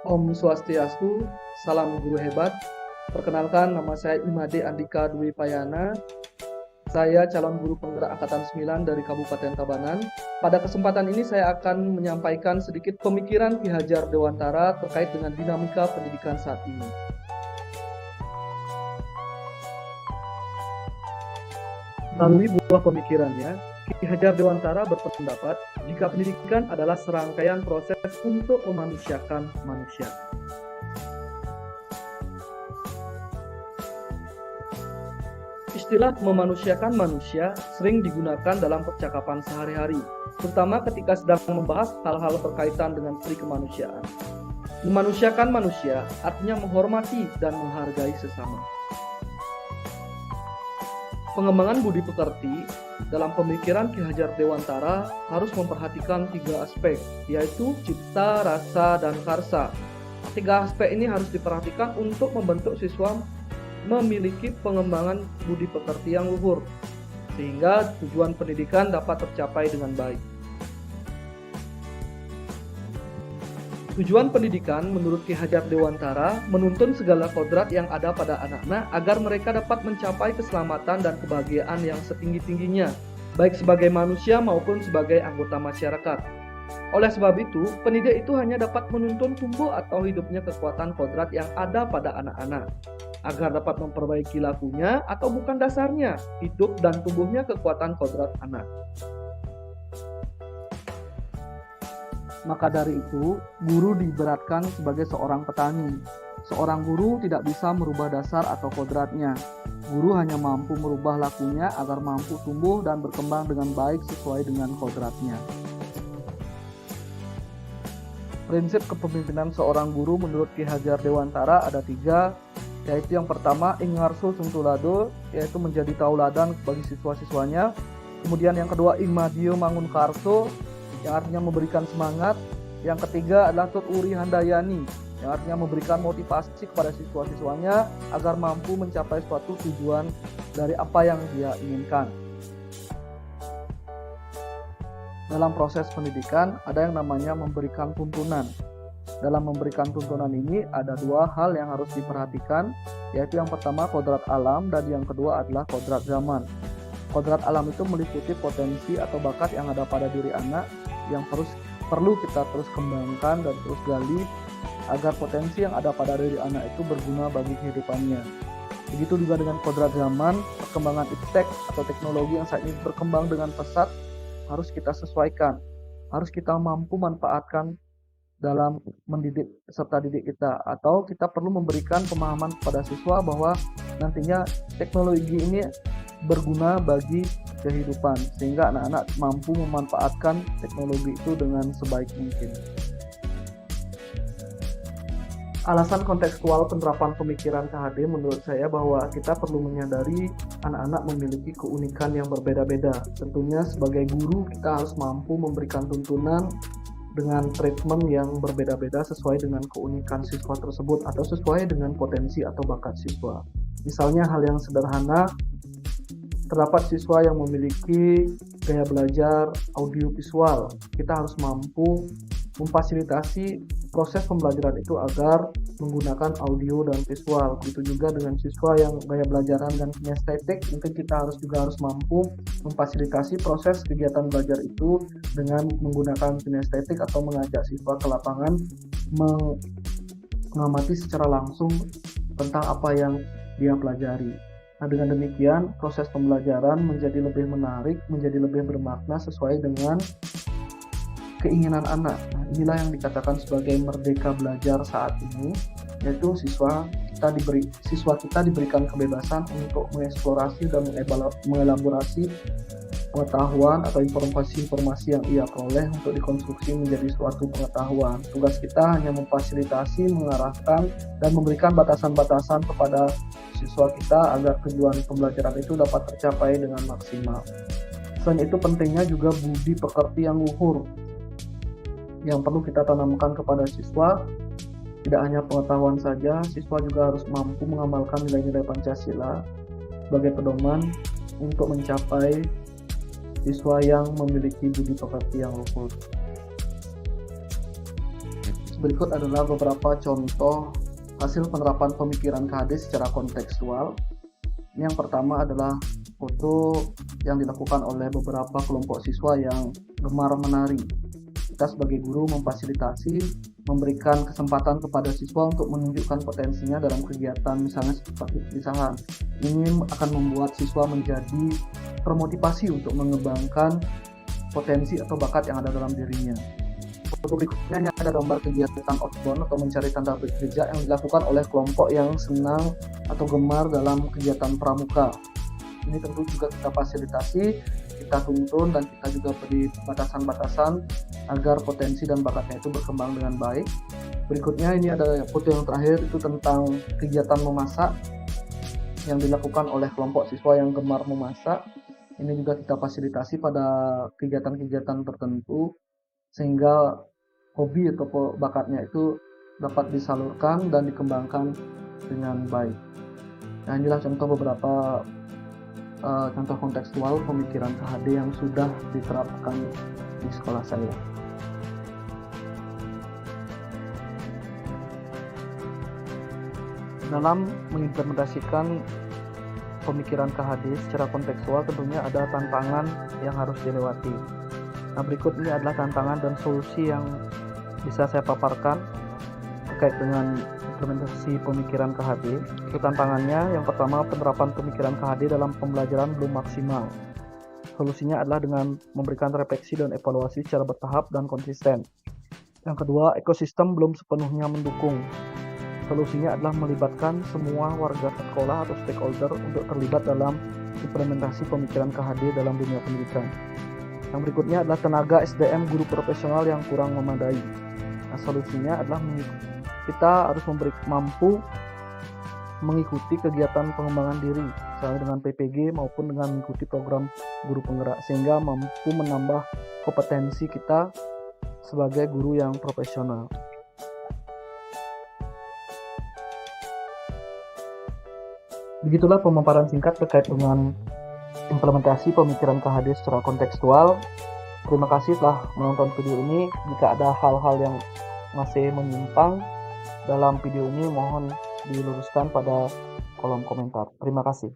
Om Swastiastu, salam guru hebat. Perkenalkan, nama saya Imade Andika Dwi Payana. Saya calon guru penggerak Angkatan 9 dari Kabupaten Tabanan. Pada kesempatan ini saya akan menyampaikan sedikit pemikiran Ki Hajar Dewantara terkait dengan dinamika pendidikan saat ini. Melalui buah pemikirannya, Ki Hajar Dewantara berpendapat jika pendidikan adalah serangkaian proses untuk memanusiakan manusia. Istilah memanusiakan manusia sering digunakan dalam percakapan sehari-hari, terutama ketika sedang membahas hal-hal berkaitan dengan peri kemanusiaan. Memanusiakan manusia artinya menghormati dan menghargai sesama. Pengembangan budi pekerti dalam pemikiran Ki Hajar Dewantara harus memperhatikan 3 aspek, yaitu cipta, rasa, dan karsa. 3 aspek ini harus diperhatikan untuk membentuk siswa memiliki pengembangan budi pekerti yang luhur, sehingga tujuan pendidikan dapat tercapai dengan baik. Tujuan pendidikan menurut Ki Hajar Dewantara menuntun segala kodrat yang ada pada anak-anak agar mereka dapat mencapai keselamatan dan kebahagiaan yang setinggi-tingginya, baik sebagai manusia maupun sebagai anggota masyarakat. Oleh sebab itu, pendidik itu hanya dapat menuntun tumbuh atau hidupnya kekuatan kodrat yang ada pada anak-anak, agar dapat memperbaiki lakunya atau bukan dasarnya, hidup dan tumbuhnya kekuatan kodrat anak. Maka dari itu, guru diibaratkan sebagai seorang petani. Seorang guru tidak bisa merubah dasar atau kodratnya. Guru hanya mampu merubah lakunya agar mampu tumbuh dan berkembang dengan baik sesuai dengan kodratnya. Prinsip kepemimpinan seorang guru menurut Ki Hajar Dewantara ada 3, yaitu yang pertama ingarso suntulado, yaitu menjadi tauladan bagi siswa-siswanya. Kemudian yang kedua imadio mangun karso, yang artinya memberikan semangat. Yang ketiga adalah tut uri handayani, yang artinya memberikan motivasi kepada siswa-siswanya agar mampu mencapai suatu tujuan dari apa yang dia inginkan. Dalam proses pendidikan ada yang namanya memberikan tuntunan. Dalam memberikan tuntunan ini ada 2 hal yang harus diperhatikan, yaitu yang pertama kodrat alam dan yang kedua adalah kodrat zaman. Kodrat alam itu meliputi potensi atau bakat yang ada pada diri anak yang perlu kita terus kembangkan dan terus gali agar potensi yang ada pada diri anak itu berguna bagi kehidupannya. Begitu juga dengan kodrat zaman, perkembangan iptek atau teknologi yang saat ini berkembang dengan pesat harus kita sesuaikan, harus kita mampu manfaatkan dalam mendidik peserta didik kita, atau kita perlu memberikan pemahaman kepada siswa bahwa nantinya teknologi ini berguna bagi kehidupan, sehingga anak-anak mampu memanfaatkan teknologi itu dengan sebaik mungkin. Alasan kontekstual penerapan pemikiran KHD menurut saya bahwa kita perlu menyadari anak-anak memiliki keunikan yang berbeda-beda. Tentunya sebagai guru kita harus mampu memberikan tuntunan dengan treatment yang berbeda-beda sesuai dengan keunikan siswa tersebut atau sesuai dengan potensi atau bakat siswa. Misalnya hal yang sederhana, terdapat siswa yang memiliki gaya belajar audiovisual. Kita harus mampu memfasilitasi proses pembelajaran itu agar menggunakan audio dan visual. Begitu juga dengan siswa yang gaya belajaran dan kinestetik, mungkin kita juga harus mampu memfasilitasi proses kegiatan belajar itu dengan menggunakan kinestetik atau mengajak siswa ke lapangan mengamati secara langsung tentang apa yang dia pelajari. Nah, dengan demikian proses pembelajaran menjadi lebih menarik, menjadi lebih bermakna sesuai dengan keinginan anak. Nah, inilah yang dikatakan sebagai merdeka belajar saat ini, yaitu siswa kita diberikan kebebasan untuk mengeksplorasi dan mengelaborasi pengetahuan atau informasi-informasi yang ia peroleh untuk dikonstruksi menjadi suatu pengetahuan. Tugas kita hanya memfasilitasi, mengarahkan, dan memberikan batasan-batasan kepada siswa kita agar tujuan pembelajaran itu dapat tercapai dengan maksimal. Selain itu pentingnya juga budi pekerti yang luhur yang perlu kita tanamkan kepada siswa. Tidak hanya pengetahuan saja, siswa juga harus mampu mengamalkan nilai-nilai Pancasila sebagai pedoman untuk mencapai siswa yang memiliki budi pekerti yang luhur. Berikut adalah beberapa contoh hasil penerapan pemikiran KHD secara kontekstual. Yang pertama adalah foto yang dilakukan oleh beberapa kelompok siswa yang gemar menari. Kita sebagai guru memfasilitasi, memberikan kesempatan kepada siswa untuk menunjukkan potensinya dalam kegiatan misalnya seperti perpisahan. Ini akan membuat siswa menjadi termotivasi untuk mengembangkan potensi atau bakat yang ada dalam dirinya. Foto berikutnya ini ada gambar kegiatan outbound atau mencari tanda jejak yang dilakukan oleh kelompok yang senang atau gemar dalam kegiatan pramuka. Ini tentu juga kita fasilitasi, kita tuntun, dan kita juga beri batasan-batasan agar potensi dan bakatnya itu berkembang dengan baik. Berikutnya ini ada foto yang terakhir, itu tentang kegiatan memasak yang dilakukan oleh kelompok siswa yang gemar memasak. Ini juga kita fasilitasi pada kegiatan-kegiatan tertentu sehingga hobi atau bakatnya itu dapat disalurkan dan dikembangkan dengan baik. Nah, inilah contoh beberapa contoh kontekstual pemikiran KHD yang sudah diterapkan di sekolah saya. Dalam mengimplementasikan pemikiran KHD secara kontekstual tentunya ada tantangan yang harus dilewati. Nah, berikut ini adalah tantangan dan solusi yang bisa saya paparkan terkait dengan implementasi pemikiran KHD. Itu tantangannya, yang pertama, penerapan pemikiran KHD dalam pembelajaran belum maksimal. Solusinya adalah dengan memberikan refleksi dan evaluasi secara bertahap dan konsisten. Yang kedua, ekosistem belum sepenuhnya mendukung. Solusinya adalah melibatkan semua warga sekolah atau stakeholder untuk terlibat dalam implementasi pemikiran KHD dalam dunia pendidikan. Yang berikutnya adalah tenaga SDM guru profesional yang kurang memadai. Nah, solusinya adalah kita harus mampu mengikuti kegiatan pengembangan diri, misalnya dengan PPG maupun dengan mengikuti program guru penggerak, sehingga mampu menambah kompetensi kita sebagai guru yang profesional. Begitulah pemaparan singkat terkait dengan implementasi pemikiran KHD secara kontekstual. Terima kasih telah menonton video ini. Jika ada hal-hal yang masih menyimpang dalam video ini, mohon diluruskan pada kolom komentar. Terima kasih.